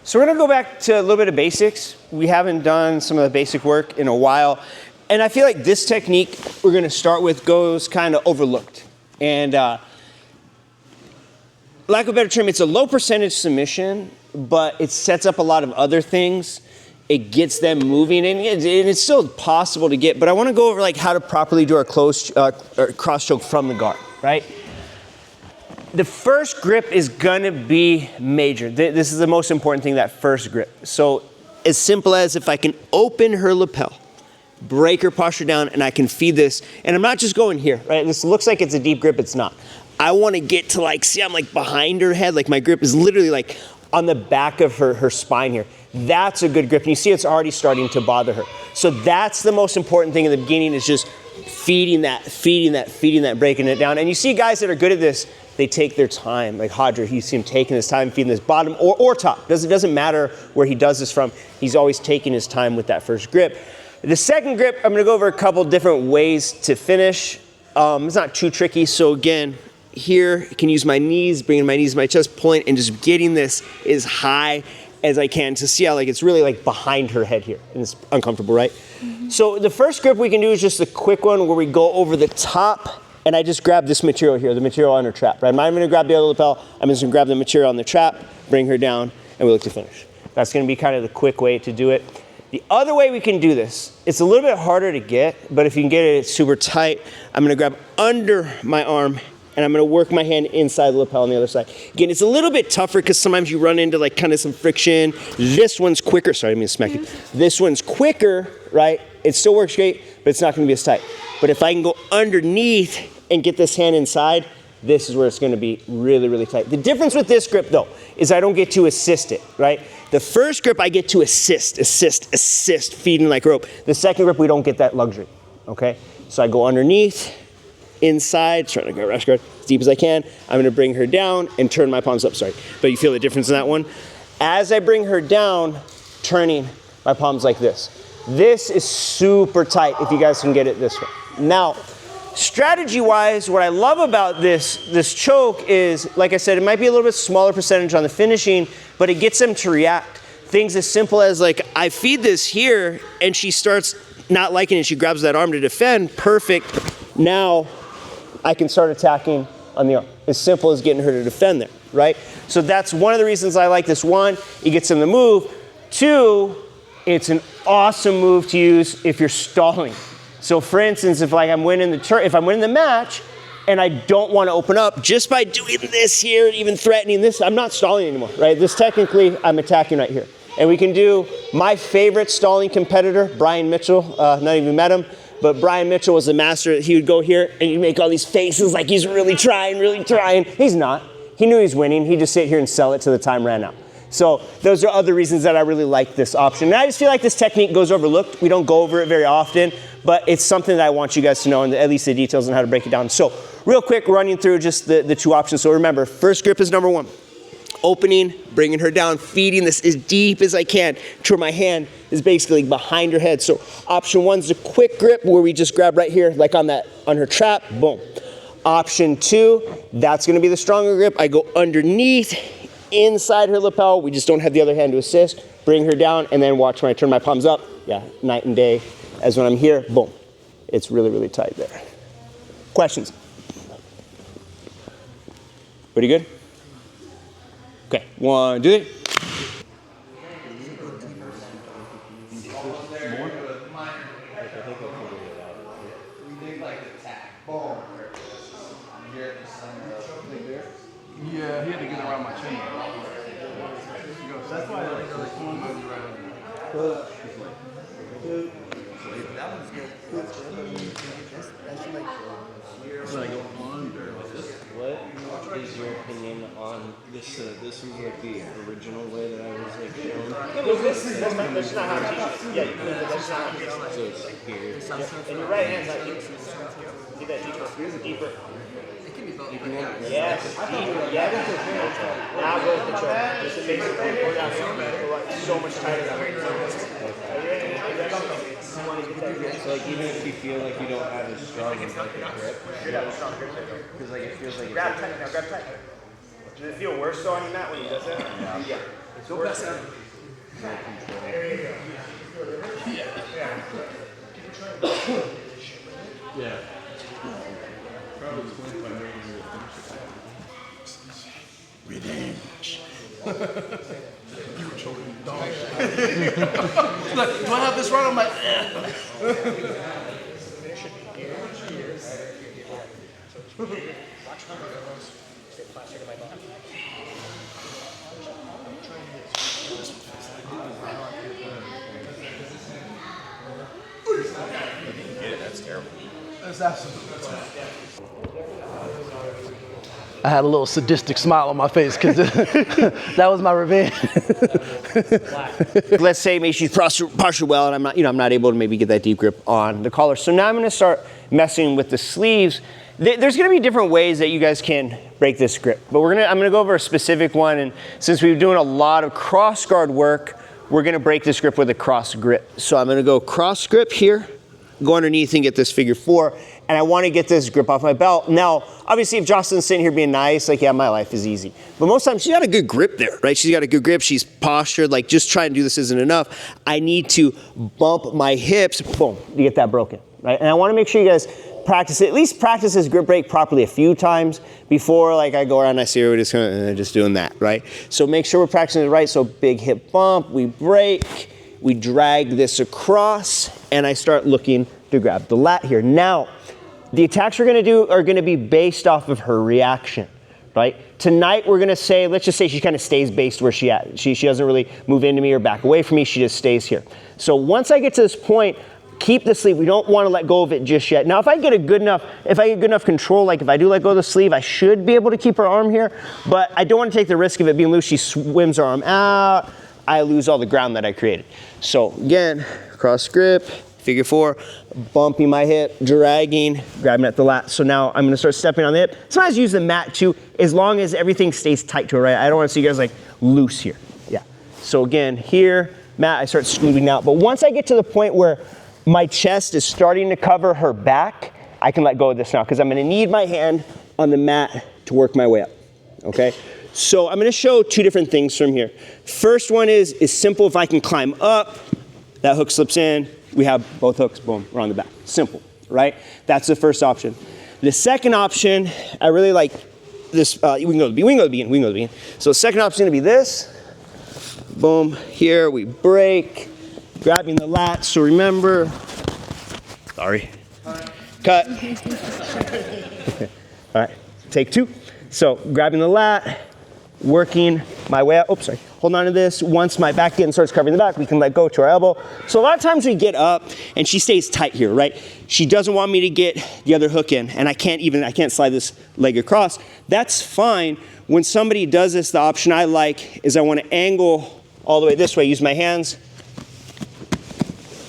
So we're gonna go back to a little bit of basics. We haven't done some of the basic work in a while. And I feel like this technique we're gonna start with goes kind of overlooked. And lack of a better term, it's a low percentage submission, but it sets up a lot of other things. It gets them moving, and it's still possible to get, but I wanna go over like how to properly do our cross choke from the guard, right? The first grip is gonna be major. This is the most important thing, that first grip. So as simple as if I can open her lapel, break her posture down, and I can feed this, and I'm not just going here, right? This looks like it's a deep grip, it's not. I wanna get to like, see I'm like behind her head, like my grip is literally like on the back of her spine here. That's a good grip, and you see it's already starting to bother her. So that's the most important thing in the beginning, is just feeding that, breaking it down. And you see guys that are good at this, they take their time. Like Hodger, you see him taking his time feeding this bottom or top. It doesn't matter where he does this from. He's always taking his time with that first grip. The second grip, I'm gonna go over a couple different ways to finish. It's not too tricky. So again, here, I can use my knees, bringing my knees to my chest point, and just getting this as high as I can to see how like it's really like behind her head here. And it's uncomfortable, right? Mm-hmm. So the first grip we can do is just a quick one where we go over the top, and I just grab this material here, the material on her trap, right? I'm not even gonna grab the other lapel, I'm just gonna grab the material on the trap, bring her down, and we look to finish. That's gonna be kind of the quick way to do it. The other way we can do this, it's a little bit harder to get, but if you can get it super tight, I'm gonna grab under my arm, and I'm gonna work my hand inside the lapel on the other side. Again, it's a little bit tougher because sometimes you run into like kind of some friction. This one's quicker, sorry, I didn't mean to smack you. This one's quicker, right? It still works great, but it's not gonna be as tight. But if I can go underneath and get this hand inside, this is where it's gonna be really, really tight. The difference with this grip though, is I don't get to assist it, right? The first grip I get to assist, feeding like rope. The second grip, we don't get that luxury, okay? So I go underneath, inside, trying to go rush guard as deep as I can. I'm gonna bring her down and turn my palms up, sorry. But you feel the difference in that one? As I bring her down, turning my palms like this. This is super tight if you guys can get it this way. Now, strategy-wise, what I love about this choke is, like I said, it might be a little bit smaller percentage on the finishing, but it gets them to react. Things as simple as like, I feed this here, and she starts not liking it, she grabs that arm to defend, perfect. Now, I can start attacking on the arm. As simple as getting her to defend there, right? So that's one of the reasons I like this. One, it gets them to move. Two, it's an awesome move to use if you're stalling. So for instance, if like I'm winning the match and I don't want to open up, just by doing this here, even threatening this, I'm not stalling anymore, right? This technically, I'm attacking right here. And we can do my favorite stalling competitor, Brian Mitchell, not even met him, but Brian Mitchell was the master. He would go here and he'd make all these faces like he's really trying. He's not. He knew he was winning. He'd just sit here and sell it till the time ran out. So those are other reasons that I really like this option. And I just feel like this technique goes overlooked. We don't go over it very often, but it's something that I want you guys to know, and at least the details on how to break it down. So real quick, running through just the two options. So remember, first grip is number one. Opening, bringing her down, feeding this as deep as I can to where my hand is basically behind her head. So option one is a quick grip where we just grab right here, like on her trap, boom. Option two, that's gonna be the stronger grip. I go underneath, inside her lapel. We just don't have the other hand to assist. Bring her down, and then watch when I turn my palms up. Yeah, night and day. As when I'm here, boom. It's really, really tight there. Questions? Pretty good? Okay, 1, 2, 3. Yeah, he had to get around my chin. That's why I like this one. That one's good. So I go under. What is your opinion on this? This was like the original way that I was like shown. Yeah, well, that's not how I teach it. Yeah, that's not how I teach it. So it's here. Yeah. And your right hand's not deeper. See that deeper? Deeper. It can be both. Yes, deeper. Yeah, that's okay. Now go with the choke. This is basically pull down so much tighter than right now. So like even if you feel like you don't have as strong of like a grip, because like it feels like grab tight now. Grab tight. Does it feel worse though on your mat when you does that? Yeah. Don't pass out. There you go. Yeah. Probably 25 minutes to finish it. Revenge. You were choking dog. Do I have this right on my... That's terrible. That's absolutely I had a little sadistic smile on my face because that was my revenge. Let's say maybe she's postured well, and I'm not able to maybe get that deep grip on the collar. So now I'm going to start messing with the sleeves. There's going to be different ways that you guys can break this grip, but I'm going to go over a specific one. And since we've been doing a lot of cross guard work, we're going to break this grip with a cross grip. So I'm going to go cross grip here, go underneath and get this figure 4. And I want to get this grip off my belt. Now, obviously, if Jocelyn's sitting here being nice, like, yeah, my life is easy. But most times, she's got a good grip there, right? She's got a good grip. She's postured. Like, just trying to do this isn't enough. I need to bump my hips, boom, to get that broken, right? And I want to make sure you guys practice it. At least practice this grip break properly a few times before, like, I go around and I see her just doing that, right? So make sure we're practicing it right. So big hip bump, we break, we drag this across, and I start looking to grab the lat here. Now, the attacks we're going to do are going to be based off of her reaction, right? Tonight we're going to say, let's just say she kind of stays based where she at. She doesn't really move into me or back away from me. She just stays here. So once I get to this point, keep the sleeve. We don't want to let go of it just yet. Now, if I get good enough control, like if I do let go of the sleeve, I should be able to keep her arm here, but I don't want to take the risk of it being loose. She swims her arm out. I lose all the ground that I created. So again, cross grip, figure 4, bumping my hip, dragging, grabbing at the lat. So now I'm gonna start stepping on the hip. Sometimes use the mat too, as long as everything stays tight to it, right? I don't wanna see you guys like loose here. Yeah. So again, here, mat, I start scooting out. But once I get to the point where my chest is starting to cover her back, I can let go of this now because I'm gonna need my hand on the mat to work my way up, okay? So I'm gonna show 2 different things from here. First one is simple. If I can climb up, that hook slips in, we have both hooks, boom, we're on the back. Simple, right? That's the first option. The second option, I really like this, we can go to the beginning. So the second option is gonna be this. Boom, here we break, grabbing the lat, so remember, sorry, cut. All right, take 2. So grabbing the lat, working my way up, holding on to this. Once my back starts covering the back, we can let go to our elbow. So a lot of times we get up and she stays tight here, right? She doesn't want me to get the other hook in, and I can't slide this leg across. That's fine. When somebody does this, the option I like is I want to angle all the way this way, use my hands,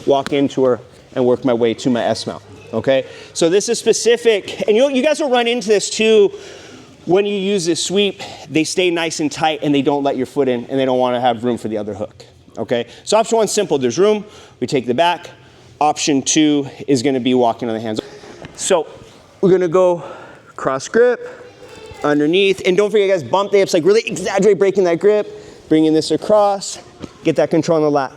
walk into her, and work my way to my S mount, okay? So this is specific, and you guys will run into this too. When you use this sweep, they stay nice and tight and they don't let your foot in and they don't want to have room for the other hook, okay? So option 1 is simple, there's room, we take the back. Option 2 is gonna be walking on the hands. So we're gonna go cross grip, underneath, and don't forget guys, bump the hips, like really exaggerate breaking that grip, bringing this across, get that control on the lat.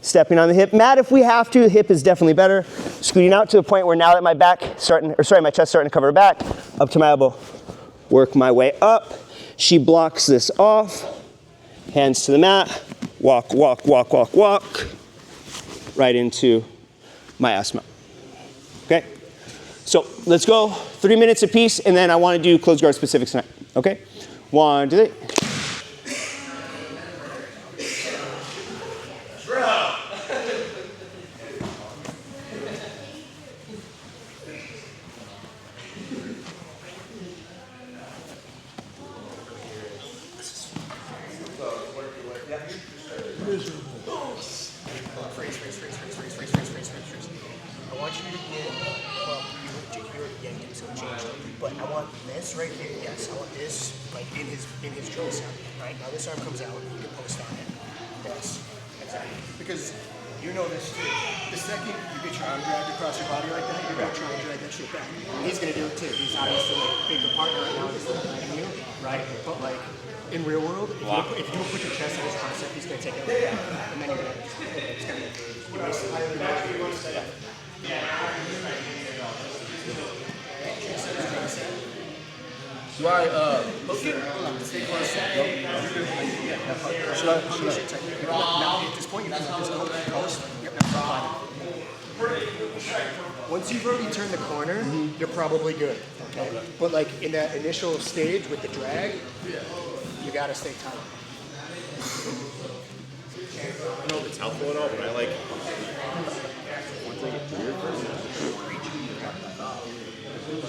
Stepping on the hip, mat if we have to, hip is definitely better. Scooting out to the point where now that my chest starting to cover her back, up to my elbow. Work my way up. She blocks this off. Hands to the mat. Walk, walk, walk, walk, walk. Right into my S mount. Okay? So let's go 3 minutes apiece, and then I want to do closed guard specifics tonight. Okay? 1, 2, 3. I want you to get, well, you're getting some change, but I want this right here, yes, I want this, like, in his drill sound, right? Now this arm comes out, you can post on it. Yes, exactly. Because you know this too. The second you get your arm dragged across your body like that, you're going to try and drag that shit back. He's going to do it too. He's obviously like a bigger partner right now, he's looking at you, right? But like, In real world, if you put your chest on his tricep, he's going to take it like that. And then you're going to, it's going to be, Do I hook it? Stay for a second. Should I? now at this point, you can just go post. Once you've already turned the corner, you're probably good. Okay? But like in that initial stage with the drag, you gotta stay tight. I don't know if it's helpful at all, but I like once I get through it first,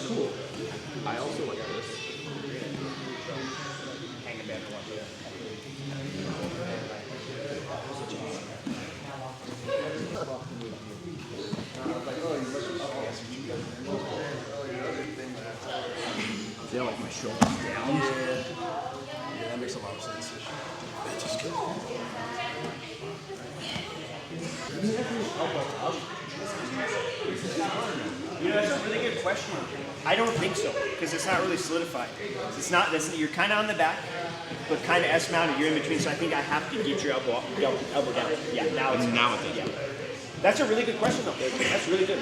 cool. I also like this. Hanging back one. Feel like my shoulders down. Yeah, that makes a lot of sense. That's just good. You know, that's a really good question. I don't think so, because it's not really solidified. It's not. You're kind of on the back, but kind of S-mounted. You're in between, so I think I have to get your elbow down. Yeah, now it's yeah. That's a really good question, though. That's really good.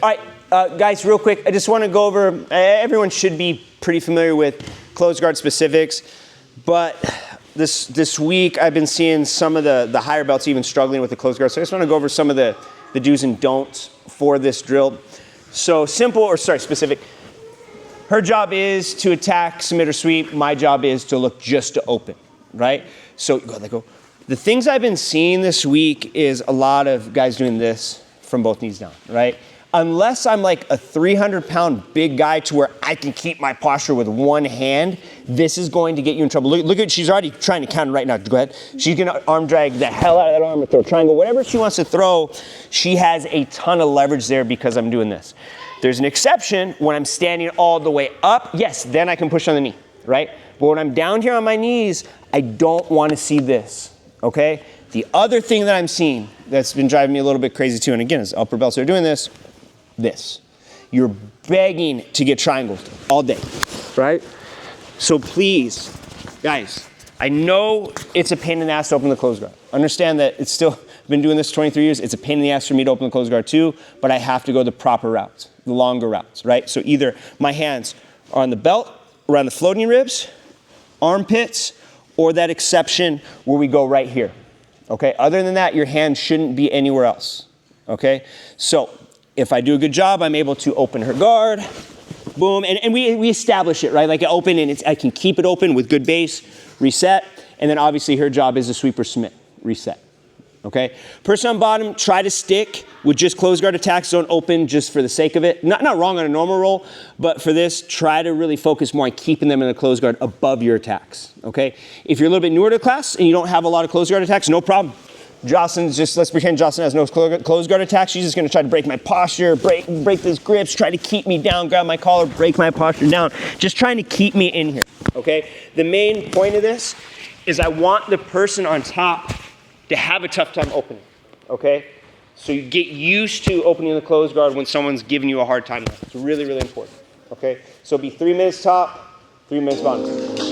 All right, guys, real quick, I just want to go over. Everyone should be pretty familiar with closed guard specifics, but this week I've been seeing some of the higher belts even struggling with the closed guard. So I just want to go over some of the do's and don'ts for this drill. So specific. Her job is to attack, submit, or sweep. My job is to look just to open, right? So go, let go. The things I've been seeing this week is a lot of guys doing this from both knees down, right? Unless I'm like a 300-pound big guy to where I can keep my posture with one hand, this is going to get you in trouble. Look at, she's already trying to counter right now. Go ahead. She's gonna arm drag the hell out of that arm or throw a triangle. Whatever she wants to throw, she has a ton of leverage there because I'm doing this. There's an exception when I'm standing all the way up. Yes, then I can push on the knee, right? But when I'm down here on my knees, I don't want to see this, okay? The other thing that I'm seeing that's been driving me a little bit crazy too, and again, as upper belts are doing this. You're begging to get triangles all day, right? So please, guys, I know it's a pain in the ass to open the closed guard. Understand that it's still, I've been doing this 23 years, it's a pain in the ass for me to open the closed guard too, but I have to go the proper routes, the longer routes, right? So either my hands are on the belt, around the floating ribs, armpits, or that exception where we go right here, okay? Other than that, your hand shouldn't be anywhere else, okay? So, if I do a good job, I'm able to open her guard, boom, and we establish it, right? Like I open and I can keep it open with good base, reset, and then obviously her job is to sweep or submit, reset, okay? Person on bottom, try to stick with just closed guard attacks, don't open just for the sake of it. Not wrong on a normal roll, but for this, try to really focus more on keeping them in the closed guard above your attacks, okay? If you're a little bit newer to the class and you don't have a lot of closed guard attacks, no problem. Jocelyn's just, let's pretend Jocelyn has no closed guard attack. She's just gonna try to break my posture, break this grips, try to keep me down, grab my collar, break my posture down. Just trying to keep me in here, okay? The main point of this is I want the person on top to have a tough time opening, okay? So you get used to opening the closed guard when someone's giving you a hard time. It's really, really important, okay? So be 3 minutes top, 3 minutes bottom.